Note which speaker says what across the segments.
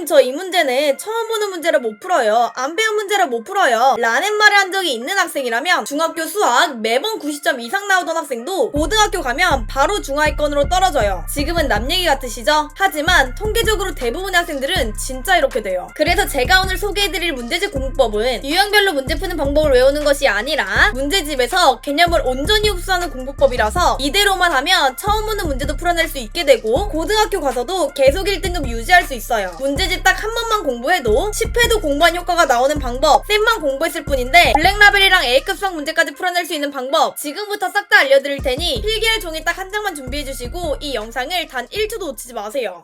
Speaker 1: 저 이 문제는 처음 보는 문제라 못 풀어요. 안 배운 문제라 못 풀어요. 라는 말을 한 적이 있는 학생이라면 중학교 수학 매번 90점 이상 나오던 학생도 고등학교 가면 바로 중하위권으로 떨어져요. 지금은 남 얘기 같으시죠? 하지만 통계적으로 대부분의 학생들은 진짜 이렇게 돼요. 그래서 제가 오늘 소개해드릴 문제집 공부법은 유형별로 문제 푸는 방법을 외우는 것이 아니라 문제집에서 개념을 온전히 흡수하는 공부법이라서 이대로만 하면 처음 보는 문제도 풀어낼 수 있게 되고 고등학교 가서도 계속 1등급 유지할 수 있어요. 문제집 딱 한 번만 공부해도 10회도 공부한 효과가 나오는 방법, 쌤만 공부했을 뿐인데 블랙라벨이랑 A급 수학 문제까지 풀어낼 수 있는 방법 지금부터 싹 다 알려드릴 테니 필기할 종이 딱 한 장만 준비해주시고 이 영상을 단 1초도 놓치지 마세요.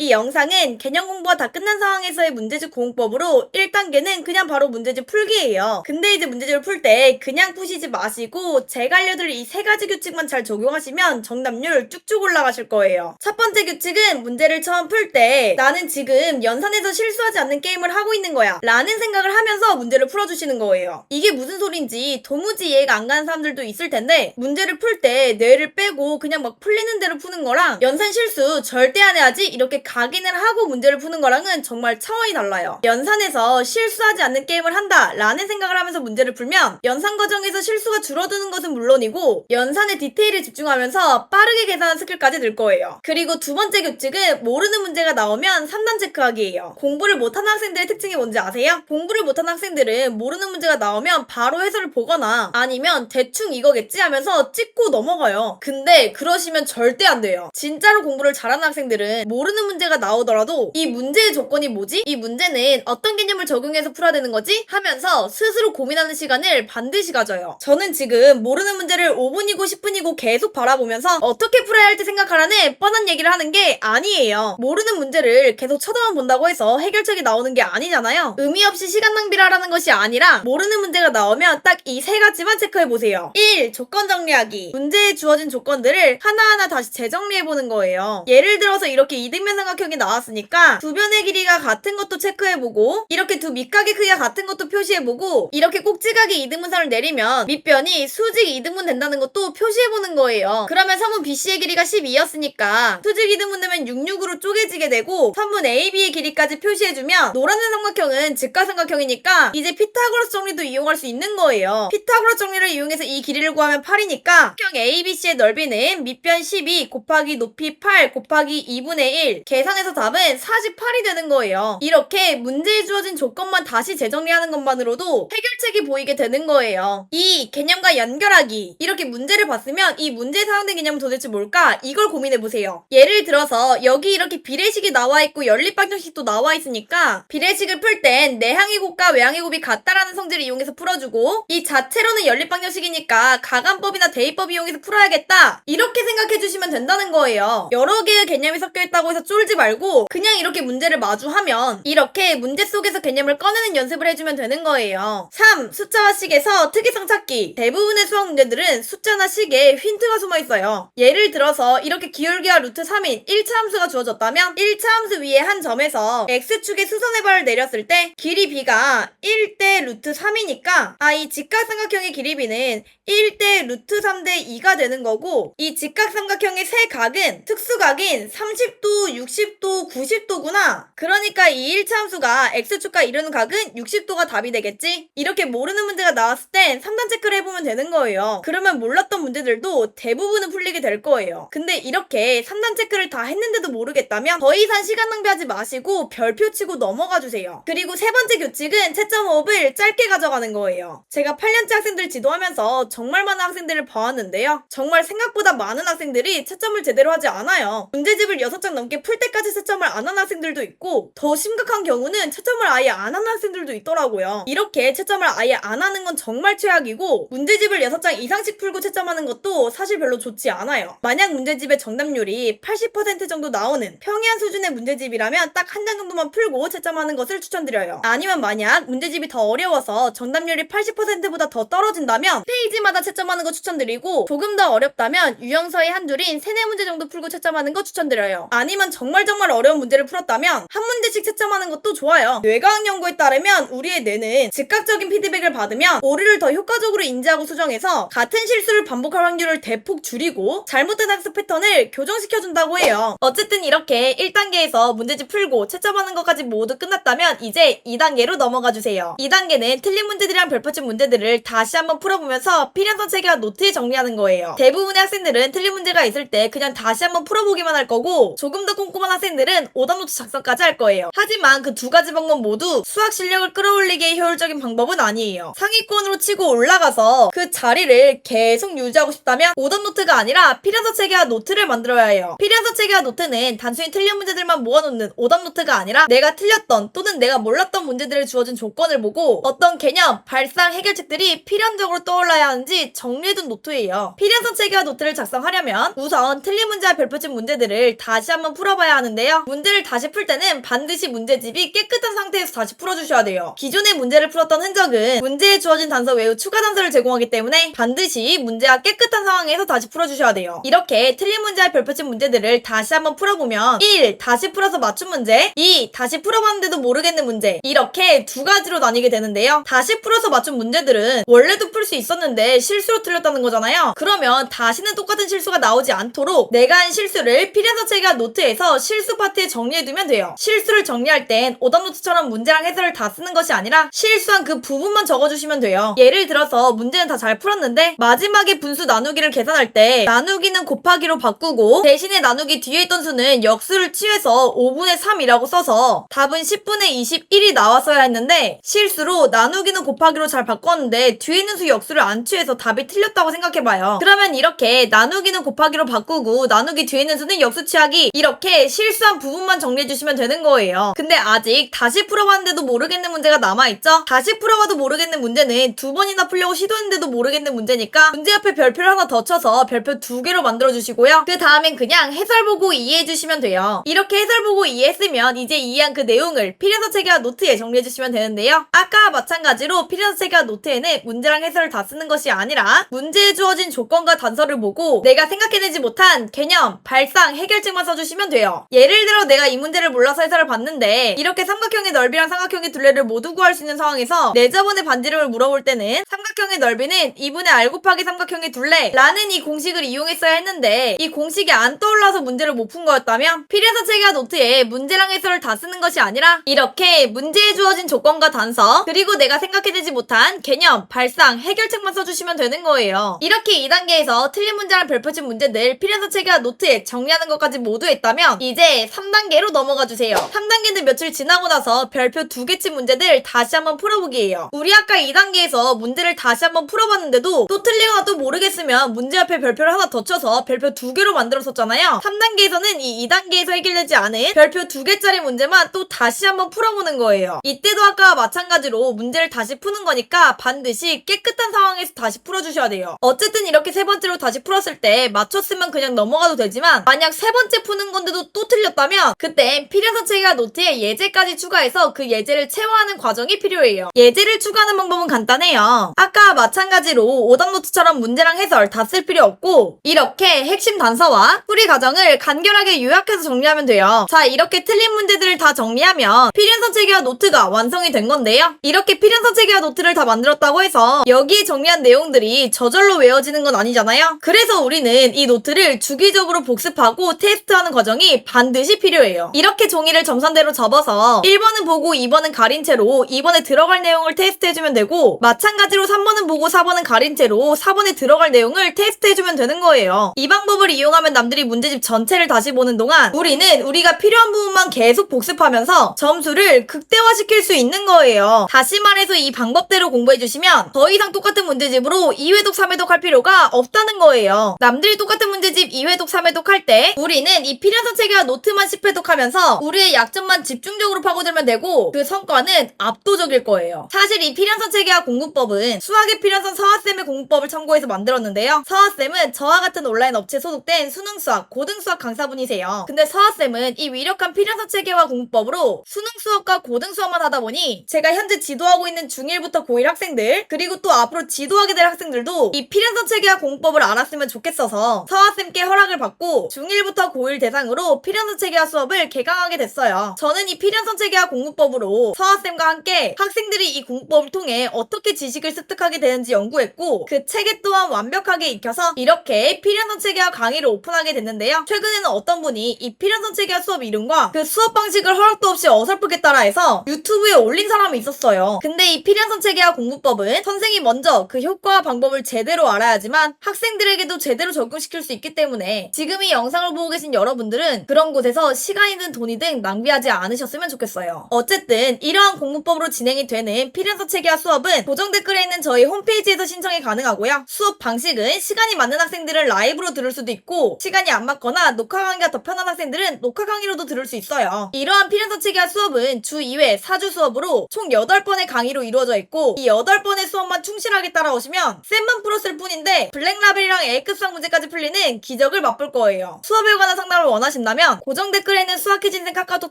Speaker 1: 이 영상은 개념 공부가 다 끝난 상황에서의 문제집 공부법으로 1단계는 그냥 바로 문제집 풀기예요. 근데 이제 문제집을 풀 때 그냥 푸시지 마시고 제가 알려드릴 이 3가지 규칙만 잘 적용하시면 정답률 쭉쭉 올라가실 거예요. 첫 번째 규칙은 문제를 처음 풀 때 나는 지금 연산에서 실수하지 않는 게임을 하고 있는 거야 라는 생각을 하면서 문제를 풀어주시는 거예요. 이게 무슨 소린지 도무지 이해가 안 가는 사람들도 있을 텐데 문제를 풀 때 뇌를 빼고 그냥 막 풀리는 대로 푸는 거랑 연산 실수 절대 안 해야지 이렇게 각인을 하고 문제를 푸는 거랑은 정말 차원이 달라요. 연산에서 실수하지 않는 게임을 한다 라는 생각을 하면서 문제를 풀면 연산 과정에서 실수가 줄어드는 것은 물론이고 연산의 디테일에 집중하면서 빠르게 계산하는 스킬까지 늘 거예요. 그리고 두 번째 규칙은 모르는 문제가 나오면 3단 체크하기예요. 공부를 못하는 학생들의 특징이 뭔지 아세요? 공부를 못하는 학생들은 모르는 문제가 나오면 바로 해설을 보거나 아니면 대충 이거겠지 하면서 찍고 넘어가요. 근데 그러시면 절대 안 돼요. 진짜로 공부를 잘하는 학생들은 모르는 문제가 나오더라도 이 문제의 조건이 뭐지? 이 문제는 어떤 개념을 적용해서 풀어야 되는 거지? 하면서 스스로 고민하는 시간을 반드시 가져요. 저는 지금 모르는 문제를 5분이고 10분이고 계속 바라보면서 어떻게 풀어야 할지 생각하라는 뻔한 얘기를 하는 게 아니에요. 모르는 문제를 계속 쳐다만 본다고 해서 해결책이 나오는 게 아니잖아요. 의미 없이 시간 낭비를 하라는 것이 아니라 모르는 문제가 나오면 딱 이 3가지만 체크해보세요. 1. 조건 정리하기. 문제에 주어진 조건들을 하나하나 다시 재정리해보는 거예요. 예를 들어서 이렇게 이등변 삼각형이 나왔으니까 두 변의 길이가 같은 것도 체크해보고 이렇게 두 밑각의 크기가 같은 것도 표시해보고 이렇게 꼭지각의 이등분선을 내리면 밑변이 수직 이등분 된다는 것도 표시해보는 거예요. 그러면 선분 BC의 길이가 12였으니까 수직 이등분 되면 66으로 쪼개지게 되고 선분 AB의 길이까지 표시해주면 노란색 삼각형은 직각삼각형이니까 이제 피타고라스 정리도 이용할 수 있는 거예요. 피타고라스 정리를 이용해서 이 길이를 구하면 8이니까 삼각형 ABC의 넓이는 밑변 12 곱하기 높이 8 곱하기 2분의 1 계산해서 답은 48이 되는 거예요. 이렇게 문제에 주어진 조건만 다시 재정리하는 것만으로도 해결책이 보이게 되는 거예요. 2. 개념과 연결하기. 이렇게 문제를 봤으면 이 문제에 사용된 개념은 도대체 뭘까? 이걸 고민해보세요. 예를 들어서 여기 이렇게 비례식이 나와있고 연립방정식도 나와있으니까 비례식을 풀 땐 내항의 곱과 외항의 곱이 같다라는 성질을 이용해서 풀어주고 이 자체로는 연립방정식이니까 가간법이나 대입법 이용해서 풀어야겠다 이렇게 생각해주시면 된다는 거예요. 여러 개의 개념이 섞여있다고 해서 쫄지 말고 그냥 이렇게 문제를 마주하면 이렇게 문제 속에서 개념을 꺼내는 연습을 해주면 되는 거예요. 3. 숫자와 식에서 특이성 찾기. 대부분의 수학 문제들은 숫자나 식에 힌트가 숨어있어요. 예를 들어서 이렇게 기울기와 루트 3인 1차 함수가 주어졌다면 1차 함수 위에 한 점에서 x축의 수선의 발을 내렸을 때 길이 b가 1대 루트 3이니까 이 직각삼각형의 길이 b는 1대 루트 3대 2가 되는 거고 이 직각삼각형의 세 각은 특수각인 30도, 60도, 90도구나. 그러니까 이 1차 함수가 x축과 이루는 각은 60도가 답이 되겠지? 이렇게 모르는 문제가 나왔을 땐 3단 체크를 해보면 되는 거예요. 그러면 몰랐던 문제들도 대부분은 풀리게 될 거예요. 근데 이렇게 3단 체크를 다 했는데도 모르겠다면 더 이상 시간 낭비하지 마시고 별표 치고 넘어가 주세요. 그리고 세 번째 규칙은 채점 호흡을 짧게 가져가는 거예요. 제가 8년째 학생들 지도하면서 정말 많은 학생들을 봐왔는데요. 정말 생각보다 많은 학생들이 채점을 제대로 하지 않아요. 문제집을 6장 넘게 풀 때까지 채점을 안 하는 학생들도 있고 더 심각한 경우는 채점을 아예 안 하는 학생들도 있더라고요. 이렇게 채점을 아예 안 하는 건 정말 최악이고 문제집을 6장 이상씩 풀고 채점하는 것도 사실 별로 좋지 않아요. 만약 문제집의 정답률이 80% 정도 나오는 평이한 수준의 문제집이라면 딱 한 장 정도만 풀고 채점하는 것을 추천드려요. 아니면 만약 문제집이 더 어려워서 정답률이 80%보다 더 떨어진다면 페이지마다 채점하는 거 추천드리고 조금 더 어렵다면 유형서의 한 줄인 3-4문제 정도 풀고 채점하는 거 추천드려요. 아니면 정말 어려운 문제를 풀었다면 한 문제씩 채점하는 것도 좋아요. 뇌과학 연구에 따르면 우리의 뇌는 즉각적인 피드백을 받으면 오류를 더 효과적으로 인지하고 수정해서 같은 실수를 반복할 확률을 대폭 줄이고 잘못된 학습 패턴을 교정시켜준다고 해요. 어쨌든 이렇게 1단계에서 문제집 풀고 채점하는 것까지 모두 끝났다면 이제 2단계로 넘어가 주세요. 2단계는 틀린 문제들이랑 별표친 문제들을 다시 한번 풀어보면서 필연성 체계와 노트에 정리하는 거예요. 대부분의 학생들은 틀린 문제가 있을 때 그냥 다시 한번 풀어보기만 할 거고 조금 더 꼼꼼한 학생들은 오답노트 작성까지 할 거예요. 하지만 그 두 가지 방법 모두 수학 실력을 끌어올리기에 효율적인 방법은 아니에요. 상위권으로 치고 올라가서 그 자리를 계속 유지하고 싶다면 오답노트가 아니라 필연성 체계와 노트를 만들어야 해요. 필연성 체계와 노트는 단순히 틀린 문제들만 모아놓는 오답노트가 아니라 내가 틀렸던 또는 내가 몰랐던 문제들을 주어진 조건을 보고 어떤 개념, 발상, 해결책들이 필연적으로 떠올라야 하는지 정리해둔 노트예요. 필연성 체계와 노트를 작성하려면 우선 틀린 문제와 별표친 문제들을 다시 한번 풀어봐야 하는데요. 문제를 다시 풀 때는 반드시 문제집이 깨끗한 상태에서 다시 풀어주셔야 돼요. 기존의 문제를 풀었던 흔적은 문제에 주어진 단서 외에 추가 단서를 제공하기 때문에 반드시 문제가 깨끗한 상황에서 다시 풀어주셔야 돼요. 이렇게 틀린 문제와 별표친 문제들을 다시 한번 풀어보면 1. 다시 풀어서 맞춘 문제 2. 다시 풀어봤는데도 모르겠는 문제 이렇게 두 가지로 나뉘게 되는데요. 다시 풀어서 맞춘 문제들은 원래도 풀 수 있었는데 실수로 틀렸다는 거잖아요. 그러면 다시는 똑같은 실수가 나오지 않도록 내가 한 실수를 필연성 체계와 노트에서 실수 파트에 정리해두면 돼요. 실수를 정리할 땐 오답노트처럼 문제랑 해설을 다 쓰는 것이 아니라 실수한 그 부분만 적어주시면 돼요. 예를 들어서 문제는 다 잘 풀었는데 마지막에 분수 나누기를 계산할 때 나누기는 곱하기로 바꾸고 대신에 나누기 뒤에 있던 수는 역수를 취해서 5분의 3이라고 써서 답은 10분의 21이 나왔어야 했는데 실수로 나누기는 곱하기로 잘 바꿨는데 뒤에 있는 수 역수를 안 취해서 답이 틀렸다고 생각해봐요. 그러면 이렇게 나누기는 곱하기로 바꾸고 나누기 뒤에 있는 수는 역수 취하기 이렇게 실수한 부분만 정리해주시면 되는 거예요. 근데 아직 다시 풀어봤는데도 모르겠는 문제가 남아있죠? 다시 풀어봐도 모르겠는 문제는 두 번이나 풀려고 시도했는데도 모르겠는 문제니까 문제 앞에 별표를 하나 더 쳐서 별표 2개로 만들어주시고요. 그 다음엔 그냥 해설 보고 이해해주시면 돼요. 이렇게 해설 보고 이해했으면 이제 이해한 그 내용을 필연서 체계와 노트에 정리해주시면 되는데요. 아까와 마찬가지로 필연서 체계와 노트에는 문제랑 해설을 다 쓰는 것이 아니라 문제에 주어진 조건과 단서를 보고 내가 생각해내지 못한 개념, 발상, 해결책만 써주시면 돼요. 예를 들어 내가 이 문제를 몰라서 해설을 봤는데 이렇게 삼각형의 넓이랑 삼각형의 둘레를 모두 구할 수 있는 상황에서 내저번의 반지름을 물어볼 때는 삼각형의 넓이는 2분의 r 곱하기 삼각형의 둘레 라는 이 공식을 이용했어야 했는데 이 공식이 안 떠올라서 문제를 못 푼 거였다면 필연서 체계와 노트에 문제랑 해설을 다 쓰는 것이 아니라 이렇게 문제에 주어진 조건과 단서 그리고 내가 생각해내지 못한 개념, 발상, 해결책만 써주시면 되는 거예요. 이렇게 2단계에서 틀린 문제랑 별표친 문제들 필연서 체계와 노트에 정리하는 것까지 모두 했다면 이제 3단계로 넘어가 주세요. 3단계는 며칠 지나고 나서 별표 2개 친 문제들 다시 한번 풀어보기예요. 우리 아까 2단계에서 문제를 다시 한번 풀어봤는데도 또 틀리거나 또 모르겠으면 문제 앞에 별표를 하나 더 쳐서 별표 2개로 만들었었잖아요. 3단계에서는 이 2단계에서 해결되지 않은 별표 2개짜리 문제만 또 다시 한번 풀어보는 거예요. 이때도 아까와 마찬가지로 문제를 다시 푸는 거니까 반드시 깨끗한 상황에서 다시 풀어주셔야 돼요. 어쨌든 이렇게 세 번째로 다시 풀었을 때 맞췄으면 그냥 넘어가도 되지만 만약 세 번째 푸는 건데도 또 틀렸다면 그땐 필연서 체계와 노트에 예제까지 추가해서 그 예제를 체화하는 과정이 필요해요. 예제를 추가하는 방법은 간단해요. 아까와 마찬가지로 오답노트처럼 문제랑 해설 다 쓸 필요 없고 이렇게 핵심 단서와 풀이 과정을 간결하게 요약해서 정리하면 돼요. 자, 이렇게 틀린 문제들을 다 정리하면 필연서 체계와 노트가 완성이 된 건데요. 이렇게 필연서 체계와 노트를 다 만들었다고 해서 여기에 정리한 내용들이 저절로 외워지는 건 아니잖아요. 그래서 우리는 이 노트를 주기적으로 복습하고 테스트하는 과정이 반드시 필요해요. 이렇게 종이를 점선대로 접어서 1번은 보고 2번은 가린 채로 2번에 들어갈 내용을 테스트해주면 되고 마찬가지로 3번은 보고 4번은 가린 채로 4번에 들어갈 내용을 테스트해주면 되는 거예요. 이 방법을 이용하면 남들이 문제집 전체를 다시 보는 동안 우리는 우리가 필요한 부분만 계속 복습하면서 점수를 극대화시킬 수 있는 거예요. 다시 말해서 이 방법대로 공부해주시면 더 이상 똑같은 문제집으로 2회독, 3회독 할 필요가 없다는 거예요. 남들이 똑같은 문제집 2회독, 3회독 할 때 우리는 이 필연성 체계와 노트만 10회독 하면서 우리의 약점만 집중적으로 파고들면 되고 그 성과는 압도적일 거예요. 사실 이 필연성 체계와 공부법은 수학의 필연성 서하쌤의 공부법을 참고해서 만들었는데요. 서하쌤은 저와 같은 온라인 업체에 소속된 수능수학, 고등수학 강사분이세요. 근데 서하쌤은 이 위력한 필연성 체계와 공부법으로 수능수학과 고등수학만 하다 보니 제가 현재 지도하고 있는 중1부터 고1 학생들 그리고 또 앞으로 지도 의도하게 될 학생들도 이 필연성 체계화 공부법을 알았으면 좋겠어서 서아쌤께 허락을 받고 중1부터 고1 대상으로 필연성 체계화 수업을 개강하게 됐어요. 저는 이 필연성 체계화 공부법으로 서아쌤과 함께 학생들이 이 공부법을 통해 어떻게 지식을 습득하게 되는지 연구했고 그 체계 또한 완벽하게 익혀서 이렇게 필연성 체계화 강의를 오픈하게 됐는데요. 최근에는 어떤 분이 이 필연성 체계화 수업 이름과 그 수업 방식을 허락도 없이 어설프게 따라해서 유튜브에 올린 사람이 있었어요. 근데 이 필연성 체계화 공부법은 선생이 먼저 그 효과와 방법을 제대로 알아야지만 학생들에게도 제대로 적용시킬 수 있기 때문에 지금 이 영상을 보고 계신 여러분들은 그런 곳에서 시간이든 돈이든 낭비하지 않으셨으면 좋겠어요. 어쨌든 이러한 공부법으로 진행이 되는 필연성 체계화 수업은 고정 댓글에 있는 저희 홈페이지에서 신청이 가능하고요. 수업 방식은 시간이 맞는 학생들은 라이브로 들을 수도 있고 시간이 안 맞거나 녹화 강의가 더 편한 학생들은 녹화 강의로도 들을 수 있어요. 이러한 필연성 체계화 수업은 주 2회 4주 수업으로 총 8번의 강의로 이루어져 있고 이 8번의 수업만 충실하게 따라오시면 쌤만 풀었을 뿐인데 블랙라벨이랑 A급상 문제까지 풀리는 기적을 맛볼 거예요. 수업에 관한 상담을 원하신다면 고정 댓글에 있는 수학퀴즈인생 카카오톡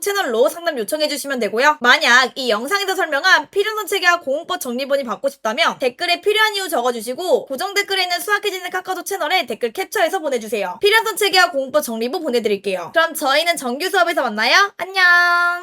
Speaker 1: 채널로 상담 요청해주시면 되고요. 만약 이 영상에서 설명한 필연성 체계화 공부법 정리본이 받고 싶다면 댓글에 필요한 이유 적어주시고 고정 댓글에 있는 수학퀴즈인생 카카오톡 채널에 댓글 캡처해서 보내주세요. 필연성 체계화 공부법 정리본 보내드릴게요. 그럼 저희는 정규 수업에서 만나요. 안녕.